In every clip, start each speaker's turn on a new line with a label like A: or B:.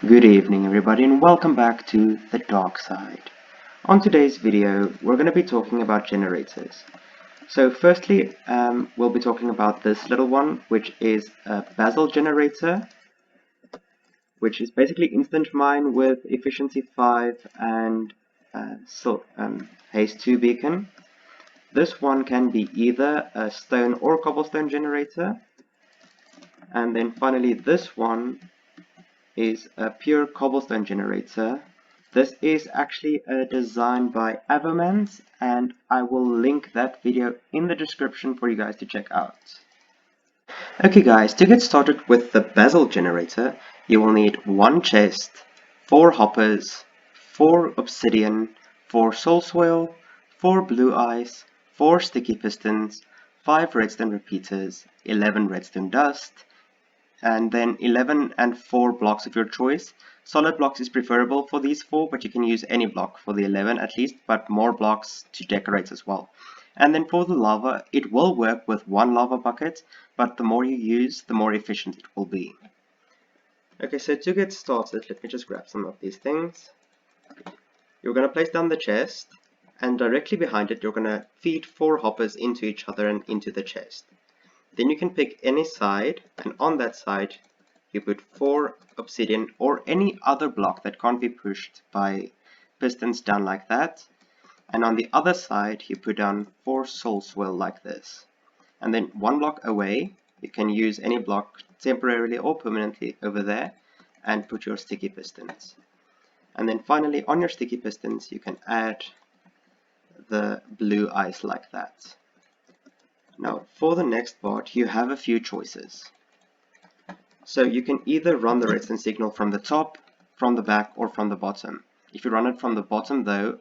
A: Good evening everybody and welcome back to the dark side. On today's video we're going to be talking about generators. So firstly we'll be talking about this little one, which is a basalt generator, which is basically instant mine with efficiency 5 and haste 2 beacon. This one can be either a stone or cobblestone generator, and then finally this one is a pure cobblestone generator. This is actually a design by Avomans, and I will link that video in the description for you guys to check out. Okay guys, to get started with the basalt generator, you will need 1 chest, 4 hoppers, 4 obsidian, 4 soul soil, 4 blue ice, 4 sticky pistons, 5 redstone repeaters, 11 redstone dust, and then 11 and 4 blocks of your choice. Solid blocks is preferable for these 4, but you can use any block for the 11 at least, but more blocks to decorate as well. And then for the lava, it will work with 1 lava bucket, but the more you use, the more efficient it will be. Okay, so to get started, let me just grab some of these things. You're going to place down the chest, and directly behind it you're going to feed 4 hoppers into each other and into the chest. Then you can pick any side, and on that side you put 4 obsidian or any other block that can't be pushed by pistons down like that. And on the other side you put down 4 soul soil like this. And then 1 block away you can use any block temporarily or permanently over there and put your sticky pistons. And then finally on your sticky pistons you can add the blue ice like that. Now for the next part you have a few choices. So you can either run the redstone signal from the top, from the back, or from the bottom. If you run it from the bottom though,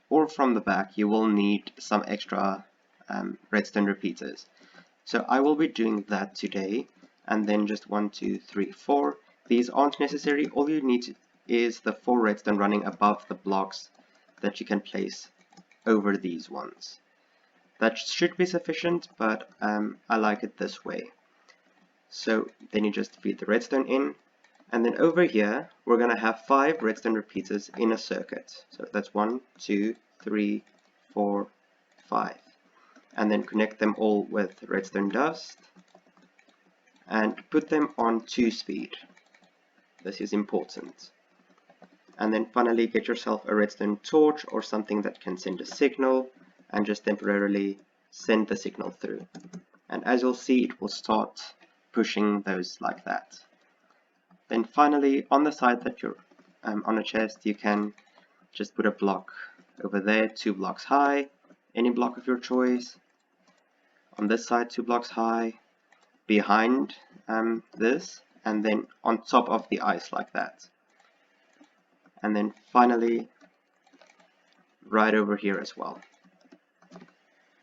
A: or from the back, you will need some extra redstone repeaters. So I will be doing that today, and then just 1, 2, 3, 4. These aren't necessary. All you need is the 4 redstone running above the blocks that you can place over these ones. That should be sufficient, but I like it this way. So then you just feed the redstone in, and then over here we're going to have 5 redstone repeaters in a circuit. So that's 1, 2, 3, 4, 5. And then connect them all with redstone dust and put them on 2 speed. This is important. And then finally get yourself a redstone torch or something that can send a signal, and just temporarily send the signal through. And as you'll see, it will start pushing those like that. Then finally on the side that you're on a chest, you can just put a block over there 2 blocks high, any block of your choice. On this side 2 blocks high, behind this, and then on top of the ice like that. And then finally right over here as well.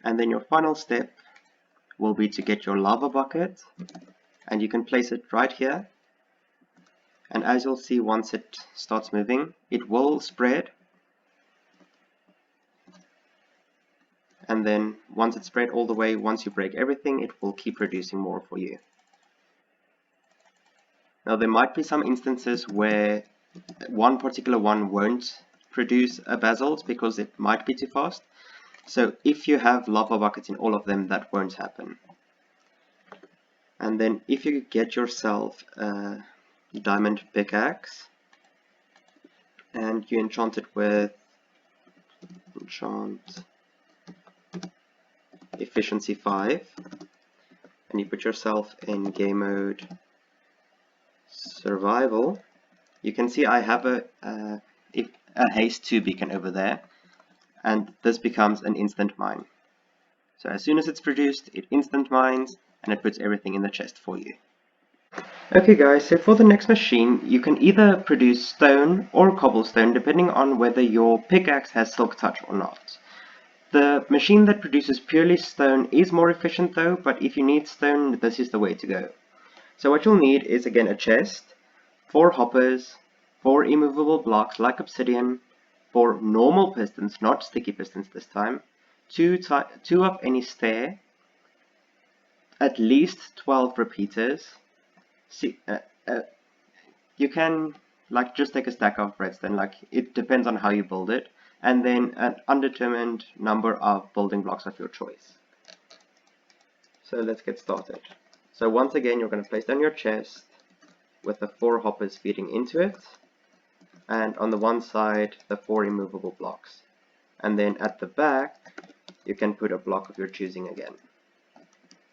A: And then your final step will be to get your lava bucket, and you can place it right here. And as you'll see, once it starts moving, it will spread. And then once it's spread all the way, once you break everything, it will keep producing more for you. Now there might be some instances where one particular one won't produce a basalt because it might be too fast. So if you have lava buckets in all of them, that won't happen. And then if you get yourself a diamond pickaxe and you enchant it with enchant efficiency 5, and you put yourself in game mode survival, you can see I have a haste 2 beacon over there, and this becomes an instant mine. So as soon as it's produced, it instant mines and it puts everything in the chest for you. Okay guys, so for the next machine, you can either produce stone or cobblestone depending on whether your pickaxe has silk touch or not. The machine that produces purely stone is more efficient though, but if you need stone, this is the way to go. So what you'll need is again a chest, 4 hoppers, 4 immovable blocks like obsidian, 4 normal pistons, not sticky pistons this time, 2 of any stair, at least 12 repeaters. See, you can like just take a stack of redstone, like it depends on how you build it, and then an undetermined number of building blocks of your choice. So let's get started. So once again, you're going to place down your chest with the 4 hoppers feeding into it, and on the one side the 4 immovable blocks, and then at the back you can put a block of your choosing again.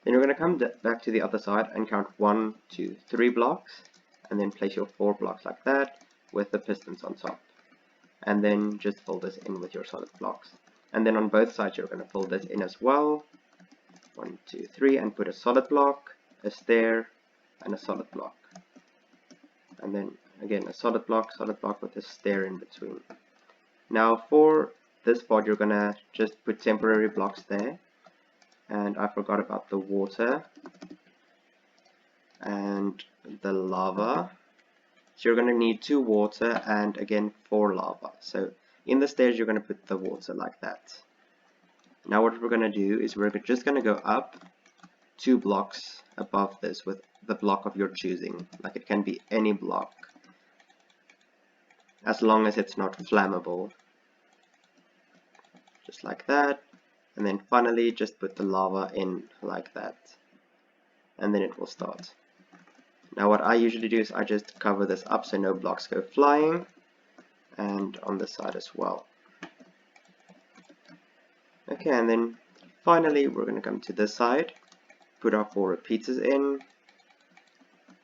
A: Then you're going to come back to the other side and count 1, 2, 3 blocks, and then place your 4 blocks like that with the pistons on top, and then just fill this in with your solid blocks. And then on both sides you're going to fill this in as well, 1, 2, 3, and put a solid block, a stair, and a solid block, and then again a solid block with a stair in between. Now for this part you're gonna just put temporary blocks there, and I forgot about the water and the lava. So you're gonna need 2 water and again 4 lava. So in the stairs you're gonna put the water like that. Now what we're gonna do is we're just gonna go up 2 blocks above this with the block of your choosing. Like it can be any block, as long as it's not flammable. Just like that, and then finally just put the lava in like that, and then it will start. Now what I usually do is I just cover this up so no blocks go flying, and on this side as well. Okay, and then finally we're going to come to this side, put our 4 repeaters in,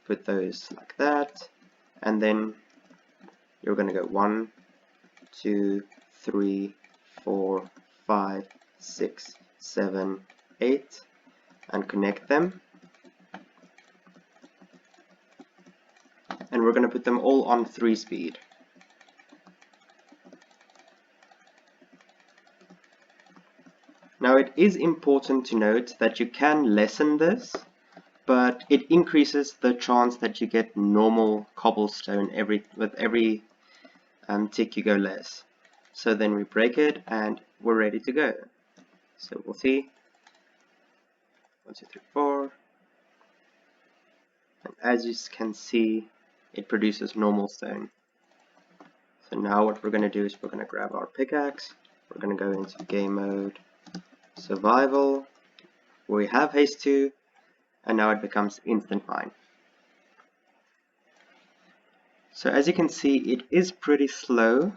A: put those like that, and then you're going to go 1, 2, 3, 4, 5, 6, 7, 8, and connect them. And we're going to put them all on 3 speed. Now it is important to note that you can lessen this, but it increases the chance that you get normal cobblestone with every tick you go less. So then we break it and we're ready to go. So we'll see 1, 2, 3, 4, and as you can see it produces normal stone. So now what we're going to do is we're going to grab our pickaxe, we're going to go into game mode, survival, we have haste 2, and now it becomes instant mine. So as you can see it is pretty slow,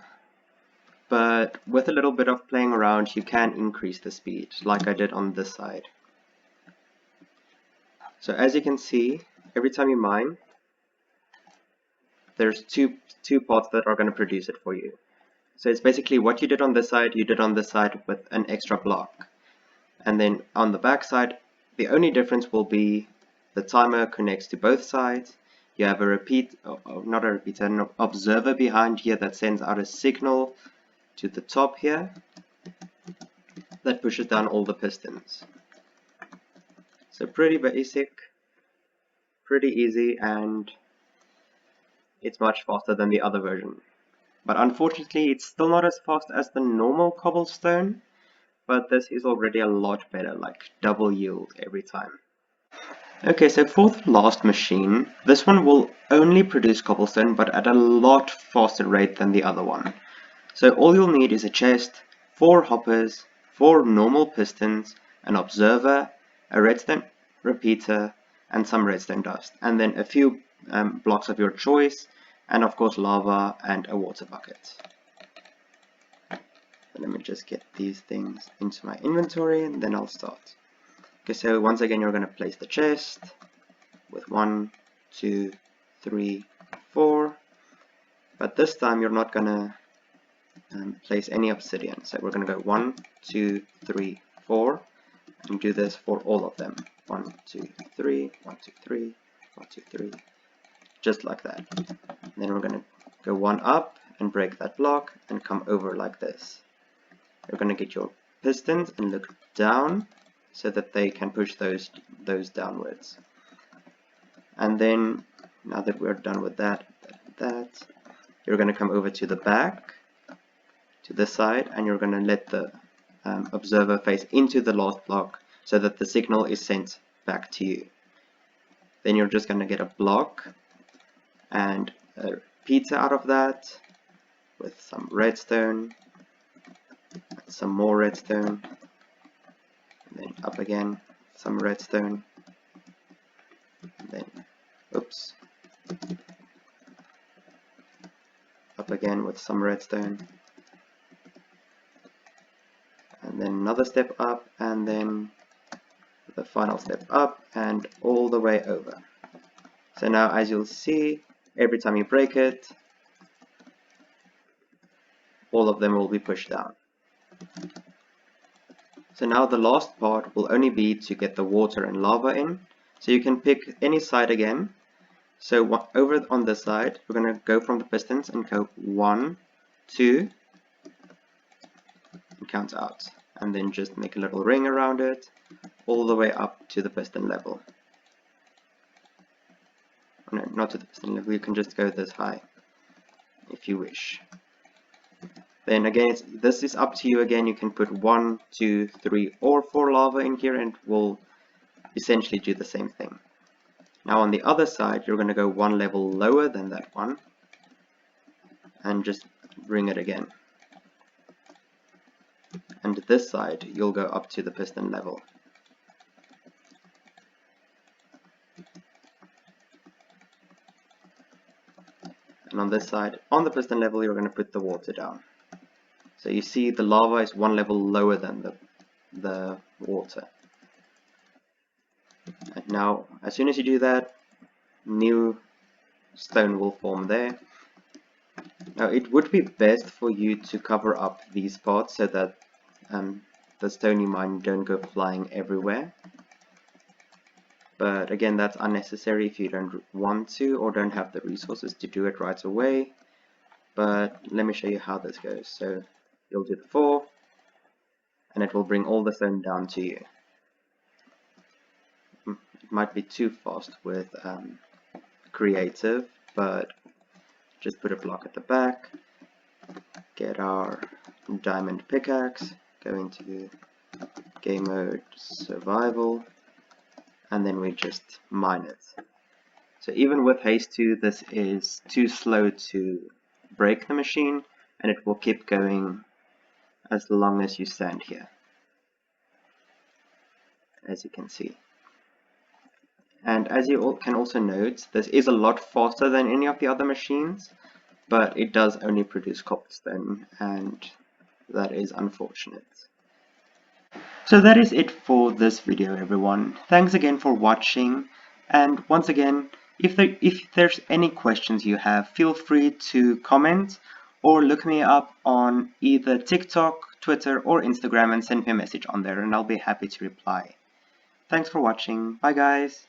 A: but with a little bit of playing around you can increase the speed like I did on this side. So as you can see, every time you mine there's two pots that are going to produce it for you. So it's basically what you did on this side, you did on this side with an extra block. And then on the back side, the only difference will be the timer connects to both sides. You have an observer behind here that sends out a signal to the top here that pushes down all the pistons. So pretty basic, pretty easy, and it's much faster than the other version. But unfortunately it's still not as fast as the normal cobblestone, but this is already a lot better, like double yield every time. Okay, so for the last machine, this one will only produce cobblestone but at a lot faster rate than the other one. So all you'll need is a chest, 4 hoppers, 4 normal pistons, an observer, a redstone repeater, and some redstone dust, and then a few blocks of your choice, and of course lava and a water bucket. Let me just get these things into my inventory and then I'll start. Okay, so once again you're going to place the chest with 1, 2, 3, 4, but this time you're not going to place any obsidian. So we're going to go 1, 2, 3, 4, and do this for all of them. 1, 2, 3, 1, 2, 3, 1, 2, 3, just like that. And then we're going to go 1 up and break that block and come over like this. You're going to get your pistons and look down so that they can push those downwards. And then now that we're done with that, you're going to come over to the back, to this side, and you're going to let the observer face into the last block so that the signal is sent back to you. Then you're just going to get a block and a repeater out of that with some redstone, some more redstone, and then up again, some redstone, and then, oops, up again with some redstone, and then another step up, and then the final step up, and all the way over. So now, as you'll see, every time you break it, all of them will be pushed down. So now the last part will only be to get the water and lava in. So you can pick any side again. So over on this side, we're going to go from the pistons and go 1, 2, and count out. And then just make a little ring around it, all the way up to the piston level. No, not to the piston level, you can just go this high, if you wish. Then again, this is up to you again. You can put 1, 2, 3, or 4 lava in here and it will essentially do the same thing. Now on the other side, you're going to go one level lower than that one and just bring it again. And this side, you'll go up to the piston level. And on this side, on the piston level, you're going to put the water down. So you see the lava is one level lower than the water. And now, as soon as you do that, new stone will form there. Now it would be best for you to cover up these parts so that the stone you mine don't go flying everywhere. But again, that's unnecessary if you don't want to or don't have the resources to do it right away. But let me show you how this goes. So you'll do the 4, and it will bring all the stone down to you. It might be too fast with creative, but just put a block at the back, get our diamond pickaxe, go into game mode survival, and then we just mine it. So even with haste 2, this is too slow to break the machine, and it will keep going as long as you stand here, as you can see. And as you can also note, this is a lot faster than any of the other machines, but it does only produce cobblestone, and that is unfortunate. So that is it for this video, everyone. Thanks again for watching, and once again, if there's any questions you have, feel free to comment or look me up on either TikTok, Twitter, or Instagram and send me a message on there, and I'll be happy to reply. Thanks for watching. Bye guys.